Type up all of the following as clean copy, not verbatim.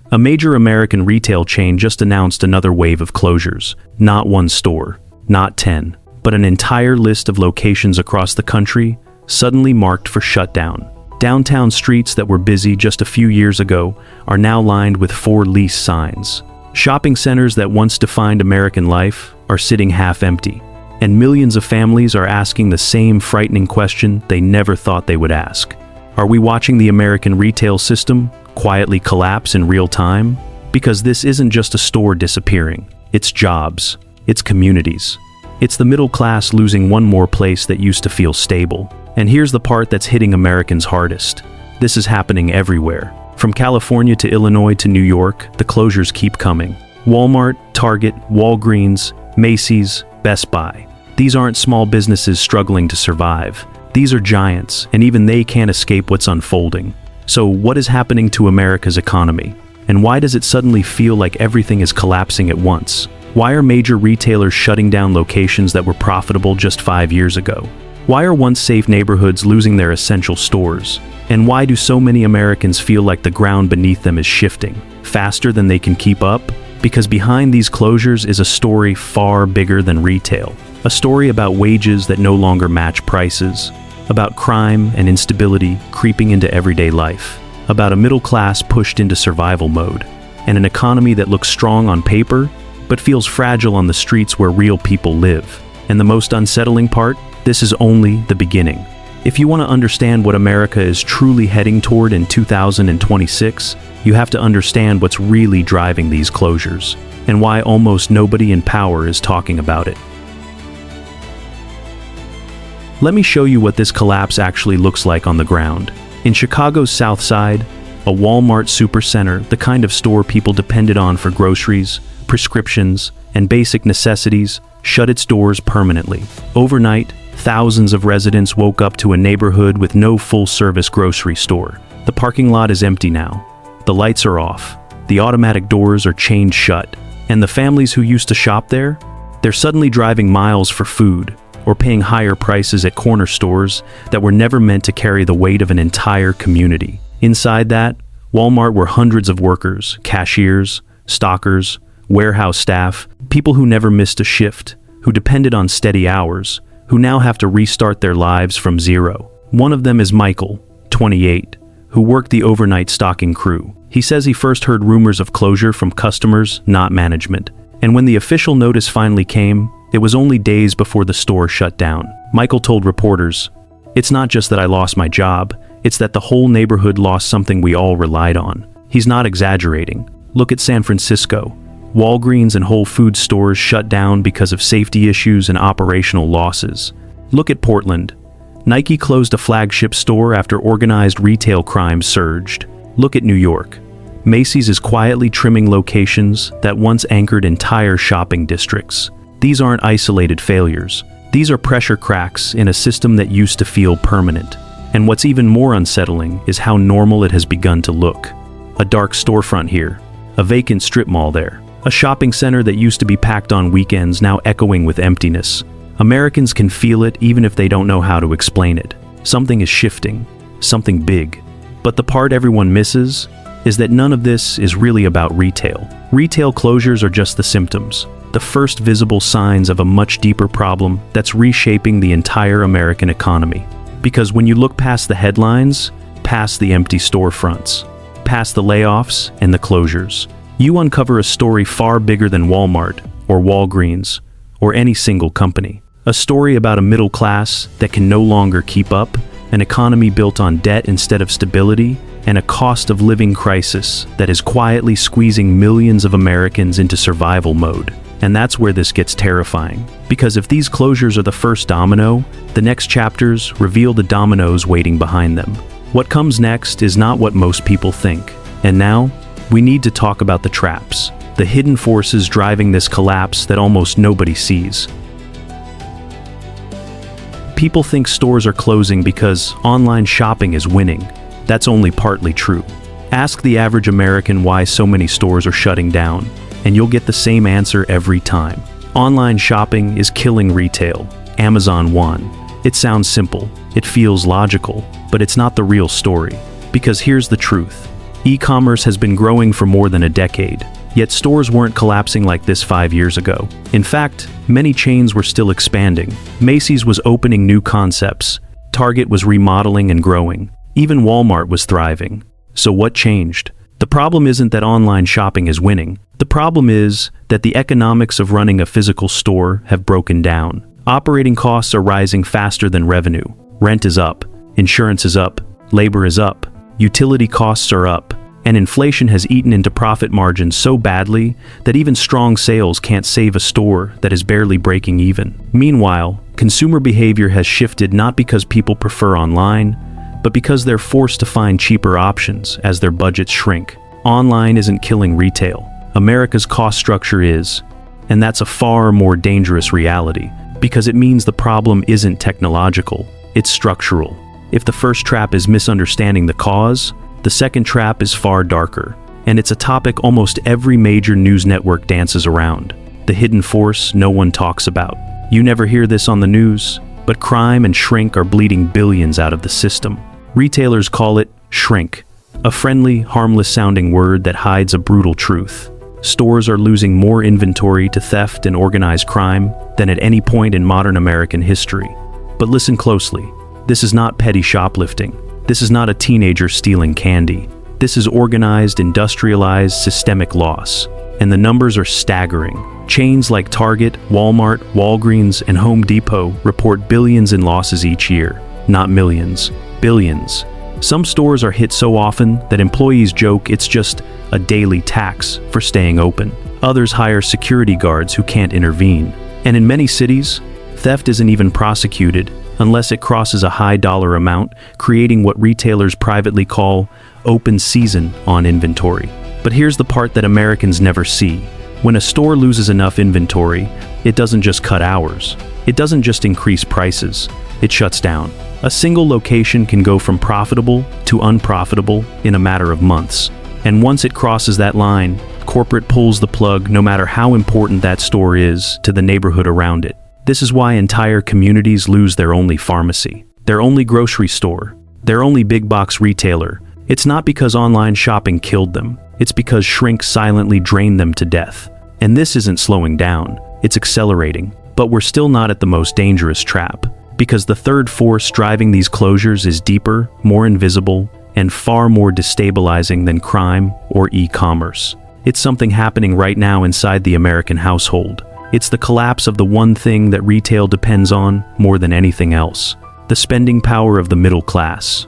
A major American retail chain just announced another wave of closures. Not one store, not 10, but an entire list of locations across the country suddenly marked for shutdown. Downtown streets that were busy just a few years ago are now lined with for lease signs. Shopping centers that once defined American life are sitting half empty. And millions of families are asking the same frightening question they never thought they would ask. Are we watching the American retail system quietly collapse in real time? Because this isn't just a store disappearing. It's jobs. It's communities. It's the middle class losing one more place that used to feel stable. And here's the part that's hitting Americans hardest. This is happening everywhere. From California to Illinois to New York, the closures keep coming. Walmart, Target, Walgreens, Macy's, Best Buy. These aren't small businesses struggling to survive. These are giants, and even they can't escape what's unfolding. So what is happening to America's economy? And why does it suddenly feel like everything is collapsing at once? Why are major retailers shutting down locations that were profitable just 5 years ago? Why are once safe neighborhoods losing their essential stores? And why do so many Americans feel like the ground beneath them is shifting faster than they can keep up? Because behind these closures is a story far bigger than retail. A story about wages that no longer match prices, about crime and instability creeping into everyday life, about a middle class pushed into survival mode, and an economy that looks strong on paper but feels fragile on the streets where real people live. And the most unsettling part? This is only the beginning. If you want to understand what America is truly heading toward in 2026, you have to understand what's really driving these closures, and why almost nobody in power is talking about it. Let me show you what this collapse actually looks like on the ground. In Chicago's South Side, a Walmart supercenter, the kind of store people depended on for groceries, prescriptions, and basic necessities, shut its doors permanently. Overnight, thousands of residents woke up to a neighborhood with no full-service grocery store. The parking lot is empty now. The lights are off. The automatic doors are chained shut. And the families who used to shop there? They're suddenly driving miles for food, or paying higher prices at corner stores that were never meant to carry the weight of an entire community. Inside that, Walmart were hundreds of workers, cashiers, stockers, warehouse staff, people who never missed a shift, who depended on steady hours, who now have to restart their lives from zero. One of them is Michael, 28, who worked the overnight stocking crew. He says he first heard rumors of closure from customers, not management. And when the official notice finally came, it was only days before the store shut down. Michael told reporters, "It's not just that I lost my job, it's that the whole neighborhood lost something we all relied on." He's not exaggerating. Look at San Francisco. Walgreens and Whole Foods stores shut down because of safety issues and operational losses. Look at Portland. Nike closed a flagship store after organized retail crime surged. Look at New York. Macy's is quietly trimming locations that once anchored entire shopping districts. These aren't isolated failures. These are pressure cracks in a system that used to feel permanent. And what's even more unsettling is how normal it has begun to look. A dark storefront here, a vacant strip mall there, a shopping center that used to be packed on weekends now echoing with emptiness. Americans can feel it even if they don't know how to explain it. Something is shifting, something big. But the part everyone misses is that none of this is really about retail. Retail closures are just the symptoms, the first visible signs of a much deeper problem that's reshaping the entire American economy. Because when you look past the headlines, past the empty storefronts, past the layoffs and the closures, you uncover a story far bigger than Walmart or Walgreens or any single company. A story about a middle class that can no longer keep up, an economy built on debt instead of stability, and a cost of living crisis that is quietly squeezing millions of Americans into survival mode. And that's where this gets terrifying. Because if these closures are the first domino, the next chapters reveal the dominoes waiting behind them. What comes next is not what most people think. And now, we need to talk about the traps, the hidden forces driving this collapse that almost nobody sees. People think stores are closing because online shopping is winning. That's only partly true. Ask the average American why so many stores are shutting down, and you'll get the same answer every time. Online shopping is killing retail. Amazon won. It sounds simple, it feels logical, but it's not the real story. Because here's the truth. E-commerce has been growing for more than a decade, yet stores weren't collapsing like this 5 years ago. In fact, many chains were still expanding. Macy's was opening new concepts, Target was remodeling and growing, even Walmart was thriving. So what changed? The problem isn't that online shopping is winning. The problem is that the economics of running a physical store have broken down. Operating costs are rising faster than revenue. Rent is up, insurance is up, labor is up, utility costs are up, and inflation has eaten into profit margins so badly that even strong sales can't save a store that is barely breaking even. Meanwhile, consumer behavior has shifted not because people prefer online, but because they're forced to find cheaper options as their budgets shrink. Online isn't killing retail. America's cost structure is, and that's a far more dangerous reality, because it means the problem isn't technological, it's structural. If the first trap is misunderstanding the cause, the second trap is far darker, and it's a topic almost every major news network dances around. The hidden force no one talks about. You never hear this on the news, but crime and shrink are bleeding billions out of the system. Retailers call it shrink, a friendly, harmless-sounding word that hides a brutal truth. Stores are losing more inventory to theft and organized crime than at any point in modern American history. But listen closely. This is not petty shoplifting. This is not a teenager stealing candy. This is organized, industrialized, systemic loss. And the numbers are staggering. Chains like Target, Walmart, Walgreens, and Home Depot report billions in losses each year. Not millions, billions. Some stores are hit so often that employees joke it's just a daily tax for staying open. Others hire security guards who can't intervene. And in many cities, theft isn't even prosecuted unless it crosses a high dollar amount, creating what retailers privately call open season on inventory. But here's the part that Americans never see. When a store loses enough inventory, it doesn't just cut hours. It doesn't just increase prices. It shuts down. A single location can go from profitable to unprofitable in a matter of months. And once it crosses that line, corporate pulls the plug no matter how important that store is to the neighborhood around it. This is why entire communities lose their only pharmacy, their only grocery store, their only big box retailer. It's not because online shopping killed them. It's because shrink silently drained them to death. And this isn't slowing down, it's accelerating. But we're still not at the most dangerous trap, because the third force driving these closures is deeper, more invisible, and far more destabilizing than crime or e-commerce. It's something happening right now inside the American household. It's the collapse of the one thing that retail depends on more than anything else: the spending power of the middle class.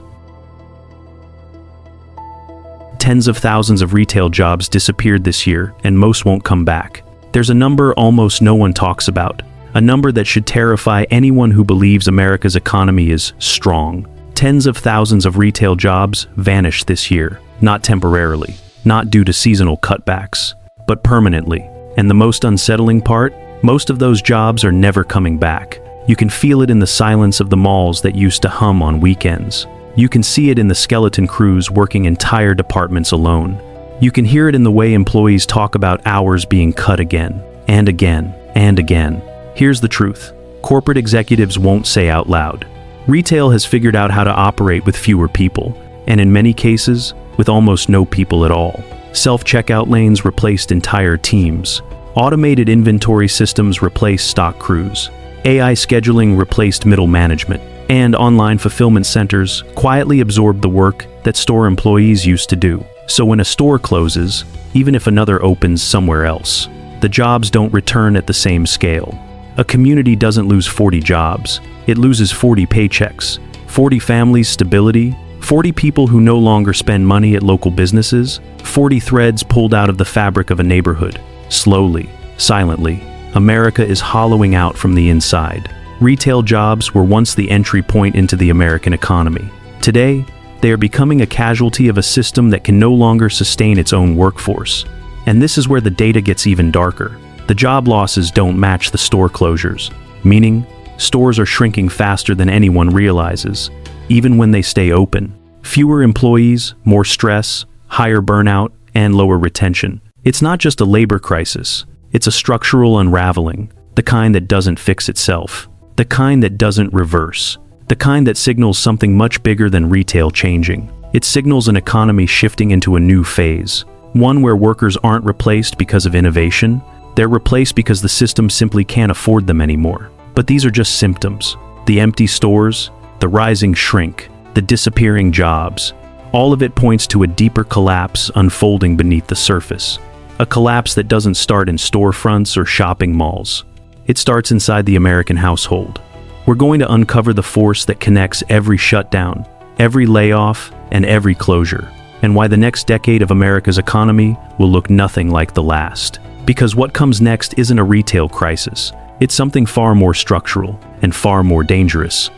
Tens of thousands of retail jobs disappeared this year, and most won't come back. There's a number almost no one talks about, a number that should terrify anyone who believes America's economy is strong. Tens of thousands of retail jobs vanished this year, not temporarily, not due to seasonal cutbacks, but permanently. And the most unsettling part? Most of those jobs are never coming back. You can feel it in the silence of the malls that used to hum on weekends. You can see it in the skeleton crews working entire departments alone. You can hear it in the way employees talk about hours being cut again, and again, and again. Here's the truth. Corporate executives won't say out loud. Retail has figured out how to operate with fewer people, and in many cases, with almost no people at all. Self-checkout lanes replaced entire teams. Automated inventory systems replaced stock crews. AI scheduling replaced middle management. And online fulfillment centers quietly absorbed the work that store employees used to do. So when a store closes, even if another opens somewhere else, the jobs don't return at the same scale. A community doesn't lose 40 jobs. It loses 40 paychecks, 40 families' stability, 40 people who no longer spend money at local businesses, 40 threads pulled out of the fabric of a neighborhood. Slowly, silently, America is hollowing out from the inside. Retail jobs were once the entry point into the American economy. Today, they are becoming a casualty of a system that can no longer sustain its own workforce. And this is where the data gets even darker. The job losses don't match the store closures, meaning stores are shrinking faster than anyone realizes, even when they stay open. Fewer employees, more stress, higher burnout, and lower retention. It's not just a labor crisis, it's a structural unraveling, the kind that doesn't fix itself, the kind that doesn't reverse, the kind that signals something much bigger than retail changing. It signals an economy shifting into a new phase, one where workers aren't replaced because of innovation, they're replaced because the system simply can't afford them anymore. But these are just symptoms. The empty stores, the rising shrink, the disappearing jobs, all of it points to a deeper collapse unfolding beneath the surface. A collapse that doesn't start in storefronts or shopping malls. It starts inside the American household. We're going to uncover the force that connects every shutdown, every layoff, and every closure, and why the next decade of America's economy will look nothing like the last. Because what comes next isn't a retail crisis. It's something far more structural and far more dangerous.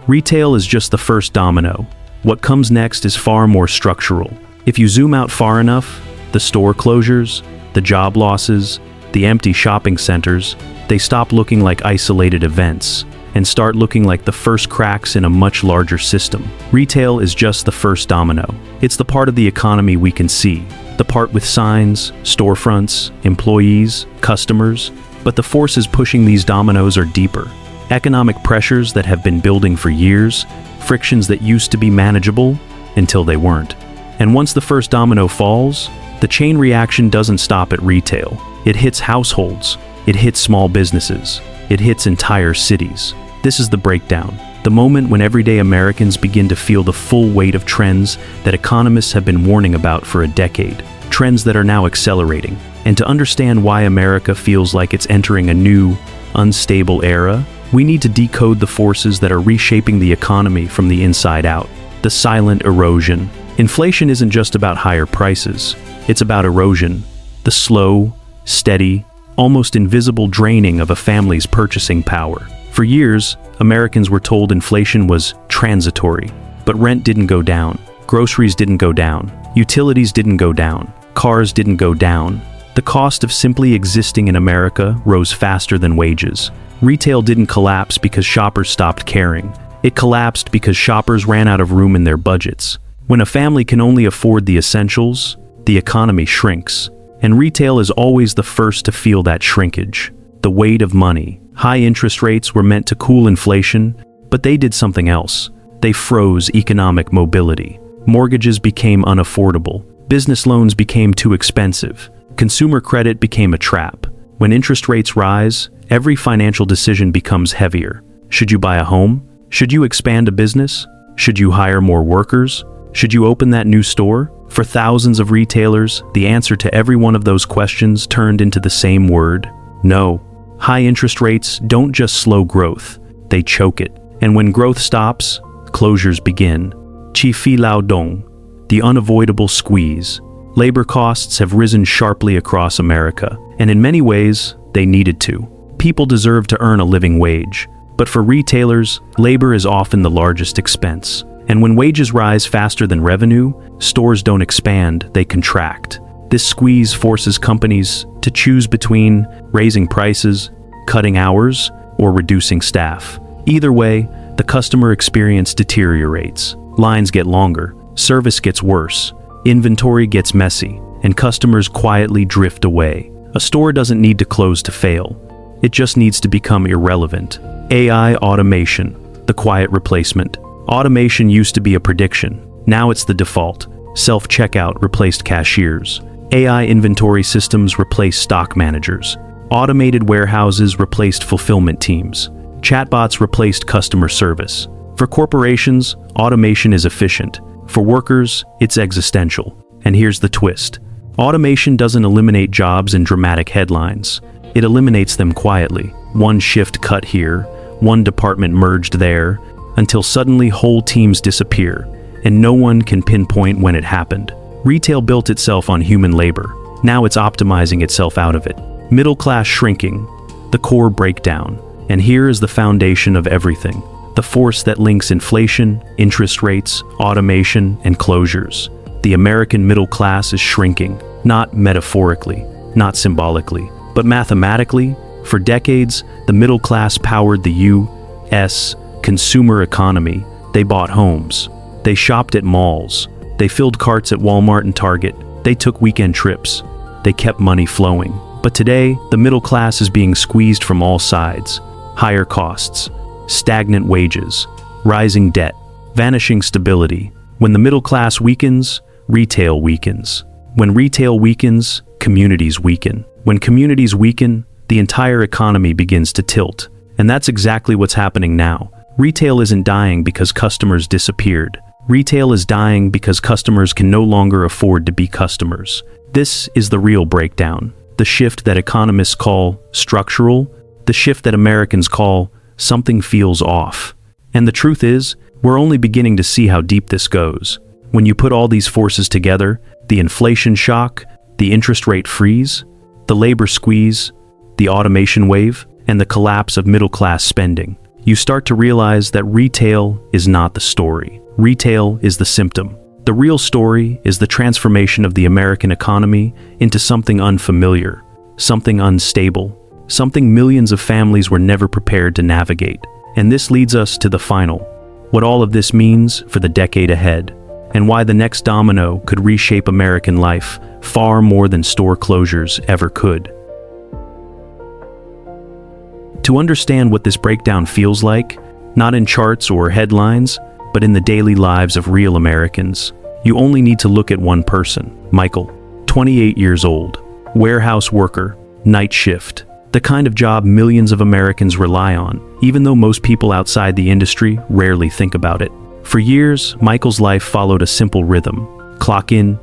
Retail is just the first domino. What comes next is far more structural. If you zoom out far enough, the store closures, the job losses, the empty shopping centers, they stop looking like isolated events and start looking like the first cracks in a much larger system. Retail is just the first domino. It's the part of the economy we can see, the part with signs, storefronts, employees, customers, but the forces pushing these dominoes are deeper. Economic pressures that have been building for years, frictions that used to be manageable until they weren't. And once the first domino falls, the chain reaction doesn't stop at retail. It hits households, it hits small businesses, it hits entire cities. This is the breakdown, the moment when everyday Americans begin to feel the full weight of trends that economists have been warning about for a decade, trends that are now accelerating. And to understand why America feels like it's entering a new, unstable era, we need to decode the forces that are reshaping the economy from the inside out. The silent erosion. Inflation isn't just about higher prices, it's about erosion, the slow, steady, almost invisible draining of a family's purchasing power. For years, Americans were told inflation was transitory, but rent didn't go down, groceries didn't go down, utilities didn't go down, cars didn't go down. The cost of simply existing in America rose faster than wages. Retail didn't collapse because shoppers stopped caring. It collapsed because shoppers ran out of room in their budgets. When a family can only afford the essentials, the economy shrinks. And retail is always the first to feel that shrinkage. The weight of money. High interest rates were meant to cool inflation, but they did something else. They froze economic mobility. Mortgages became unaffordable. Business loans became too expensive. Consumer credit became a trap. When interest rates rise, every financial decision becomes heavier. Should you buy a home? Should you expand a business? Should you hire more workers? Should you open that new store? For thousands of retailers, the answer to every one of those questions turned into the same word: no. High interest rates don't just slow growth, they choke it. And when growth stops, closures begin. Chi fi lao dong, the unavoidable squeeze. Labor costs have risen sharply across America, and in many ways, they needed to. People deserve to earn a living wage, but for retailers, labor is often the largest expense. And when wages rise faster than revenue, stores don't expand, they contract. This squeeze forces companies to choose between raising prices, cutting hours, or reducing staff. Either way, the customer experience deteriorates. Lines get longer, service gets worse, inventory gets messy, and customers quietly drift away. A store doesn't need to close to fail. It just needs to become irrelevant. AI automation, the quiet replacement. Automation used to be a prediction. Now it's the default. Self-checkout replaced cashiers. AI inventory systems replaced stock managers. Automated warehouses replaced fulfillment teams. Chatbots replaced customer service. For corporations, automation is efficient. For workers, it's existential. And here's the twist. Automation doesn't eliminate jobs in dramatic headlines. It eliminates them quietly. One shift cut here, one department merged there, until suddenly whole teams disappear, and no one can pinpoint when it happened. Retail built itself on human labor. Now it's optimizing itself out of it. Middle class shrinking, the core breakdown. And here is the foundation of everything. The force that links inflation, interest rates, automation, and closures. The American middle class is shrinking, not metaphorically, not symbolically, but mathematically. For decades, the middle class powered the U.S. consumer economy. They bought homes. They shopped at malls. They filled carts at Walmart and Target. They took weekend trips. They kept money flowing. But today, the middle class is being squeezed from all sides. Higher costs, stagnant wages, rising debt, vanishing stability. When the middle class weakens, retail weakens. When retail weakens, communities weaken. When communities weaken, the entire economy begins to tilt. And that's exactly what's happening now. Retail isn't dying because customers disappeared. Retail is dying because customers can no longer afford to be customers. This is the real breakdown. The shift that economists call structural, the shift that Americans call something feels off. And the truth is, we're only beginning to see how deep this goes. When you put all these forces together, the inflation shock, the interest rate freeze, the labor squeeze, the automation wave, and the collapse of middle-class spending, you start to realize that retail is not the story. Retail is the symptom. The real story is the transformation of the American economy into something unfamiliar, something unstable, something millions of families were never prepared to navigate. And this leads us to the final, what all of this means for the decade ahead, and why the next domino could reshape American life far more than store closures ever could. To understand what this breakdown feels like, not in charts or headlines, but in the daily lives of real Americans, you only need to look at one person, Michael, 28 years old, warehouse worker, night shift, the kind of job millions of Americans rely on, even though most people outside the industry rarely think about it. For years, Michael's life followed a simple rhythm: clock in,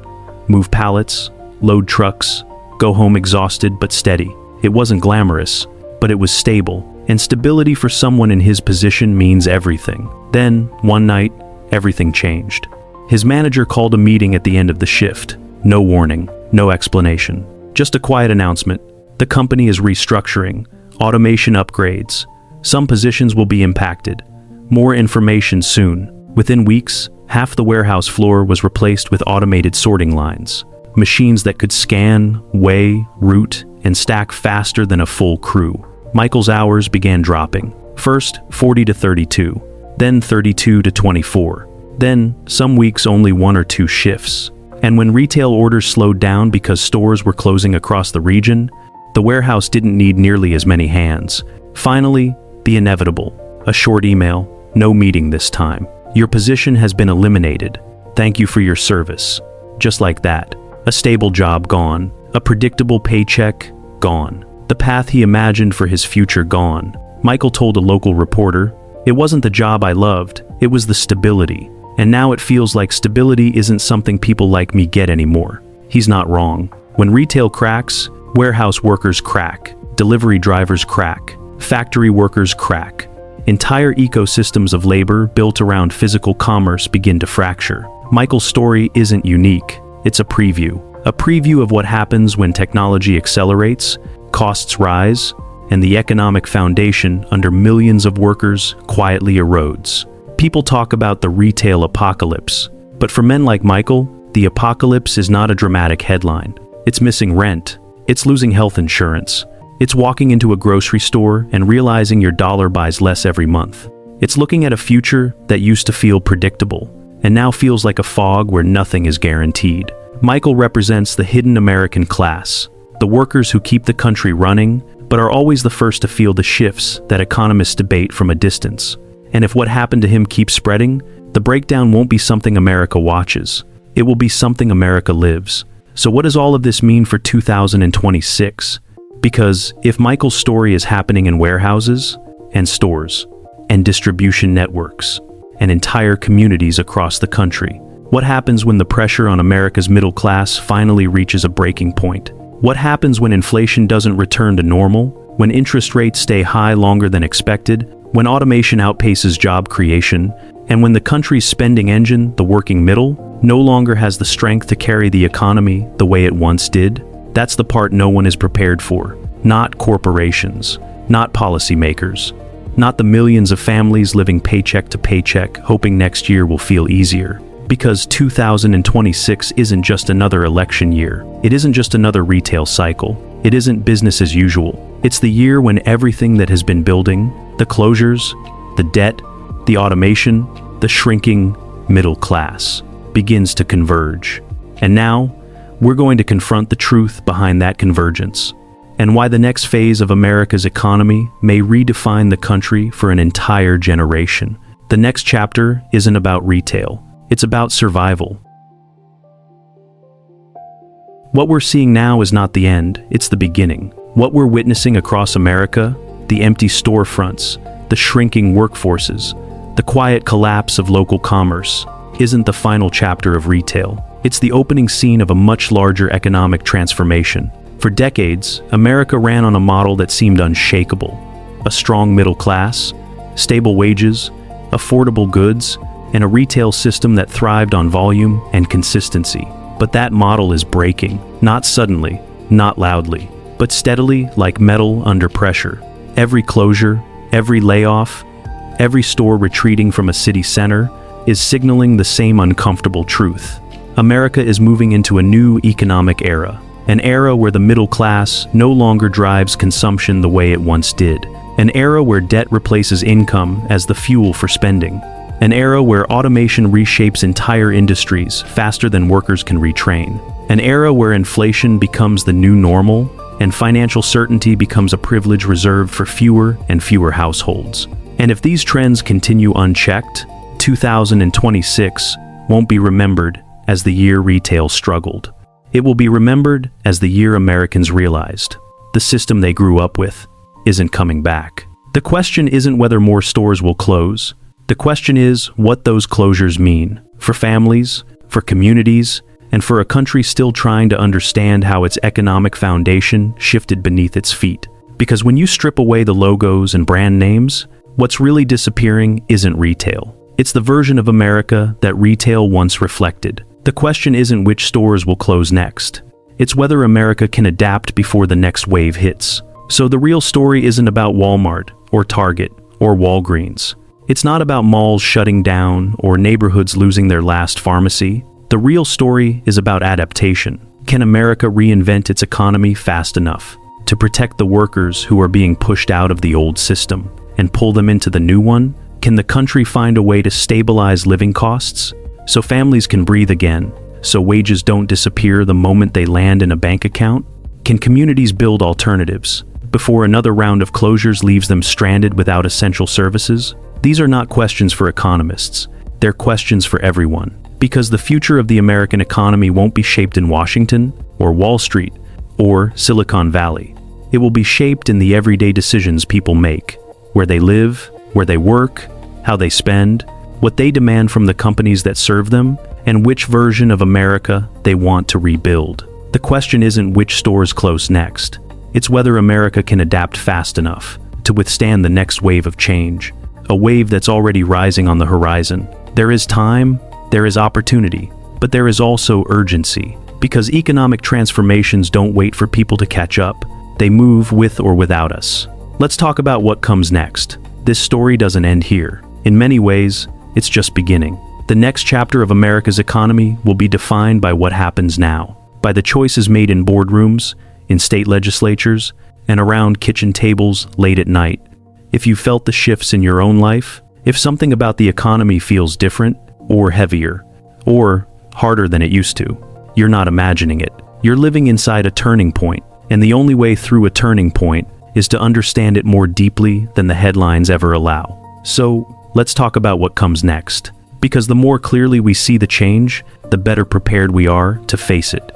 move pallets, load trucks, go home exhausted but steady. It wasn't glamorous, but it was stable, and stability for someone in his position means everything. Then, one night, everything changed. His manager called a meeting at the end of the shift. No warning, no explanation, just a quiet announcement. The company is restructuring, automation upgrades. Some positions will be impacted. More information soon. Within weeks, half the warehouse floor was replaced with automated sorting lines. Machines that could scan, weigh, route, and stack faster than a full crew. Michael's hours began dropping. First, 40 to 32, then 32 to 24. Then, some weeks only 1 or 2 shifts. And when retail orders slowed down because stores were closing across the region, the warehouse didn't need nearly as many hands. Finally, the inevitable. A short email, no meeting this time. Your position has been eliminated. Thank you for your service. Just like that. A stable job gone. A predictable paycheck gone. The path he imagined for his future gone. Michael told a local reporter, "It wasn't the job I loved, it was the stability. And now it feels like stability isn't something people like me get anymore." He's not wrong. When retail cracks, warehouse workers crack, delivery drivers crack, factory workers crack. Entire ecosystems of labor built around physical commerce begin to fracture. Michael's story isn't unique. It's a preview. A preview of what happens when technology accelerates, costs rise, and the economic foundation under millions of workers quietly erodes. People talk about the retail apocalypse, but for men like Michael, the apocalypse is not a dramatic headline. It's missing rent. It's losing health insurance. It's walking into a grocery store and realizing your dollar buys less every month. It's looking at a future that used to feel predictable and now feels like a fog where nothing is guaranteed. Michael represents the hidden American class, the workers who keep the country running, but are always the first to feel the shifts that economists debate from a distance. And if what happened to him keeps spreading, the breakdown won't be something America watches. It will be something America lives. So what does all of this mean for 2026? Because if Michael's story is happening in warehouses, and stores, and distribution networks, and entire communities across the country, what happens when the pressure on America's middle class finally reaches a breaking point? What happens when inflation doesn't return to normal? When interest rates stay high longer than expected? When automation outpaces job creation? And when the country's spending engine, the working middle, no longer has the strength to carry the economy the way it once did? That's the part no one is prepared for. Not corporations, not policymakers, not the millions of families living paycheck to paycheck, hoping next year will feel easier. Because 2026 isn't just another election year. It isn't just another retail cycle. It isn't business as usual. It's the year when everything that has been building, the closures, the debt, the automation, the shrinking middle class, begins to converge. And now, we're going to confront the truth behind that convergence, and why the next phase of America's economy may redefine the country for an entire generation. The next chapter isn't about retail. It's about survival. What we're seeing now is not the end, it's the beginning. What we're witnessing across America, the empty storefronts, the shrinking workforces, the quiet collapse of local commerce, isn't the final chapter of retail. It's the opening scene of a much larger economic transformation. For decades, America ran on a model that seemed unshakable. A strong middle class, stable wages, affordable goods, and a retail system that thrived on volume and consistency. But that model is breaking, not suddenly, not loudly, but steadily like metal under pressure. Every closure, every layoff, every store retreating from a city center is signaling the same uncomfortable truth. America is moving into a new economic era, an era where the middle class no longer drives consumption the way it once did, an era where debt replaces income as the fuel for spending, an era where automation reshapes entire industries faster than workers can retrain, an era where inflation becomes the new normal and financial certainty becomes a privilege reserved for fewer and fewer households. And if these trends continue unchecked, 2026 won't be remembered as the year retail struggled. It will be remembered as the year Americans realized the system they grew up with isn't coming back. The question isn't whether more stores will close. The question is what those closures mean for families, for communities, and for a country still trying to understand how its economic foundation shifted beneath its feet. Because when you strip away the logos and brand names, what's really disappearing isn't retail. It's the version of America that retail once reflected. The question isn't which stores will close next. It's whether America can adapt before the next wave hits. So the real story isn't about Walmart or Target or Walgreens. It's not about malls shutting down or neighborhoods losing their last pharmacy. The real story is about adaptation. Can America reinvent its economy fast enough to protect the workers who are being pushed out of the old system and pull them into the new one? Can the country find a way to stabilize living costs so families can breathe again, so wages don't disappear the moment they land in a bank account? Can communities build alternatives before another round of closures leaves them stranded without essential services? These are not questions for economists. They're questions for everyone. Because the future of the American economy won't be shaped in Washington or Wall Street or Silicon Valley. It will be shaped in the everyday decisions people make, where they live, where they work, how they spend, what they demand from the companies that serve them, and which version of America they want to rebuild. The question isn't which stores close next. It's whether America can adapt fast enough to withstand the next wave of change, a wave that's already rising on the horizon. There is time, there is opportunity, but there is also urgency, because economic transformations don't wait for people to catch up. They move with or without us. Let's talk about what comes next. This story doesn't end here. In many ways, it's just beginning. The next chapter of America's economy will be defined by what happens now, by the choices made in boardrooms, in state legislatures, and around kitchen tables late at night. If you felt the shifts in your own life, if something about the economy feels different, or heavier, or harder than it used to, you're not imagining it. You're living inside a turning point, and the only way through a turning point is to understand it more deeply than the headlines ever allow. So, let's talk about what comes next. Because the more clearly we see the change, the better prepared we are to face it.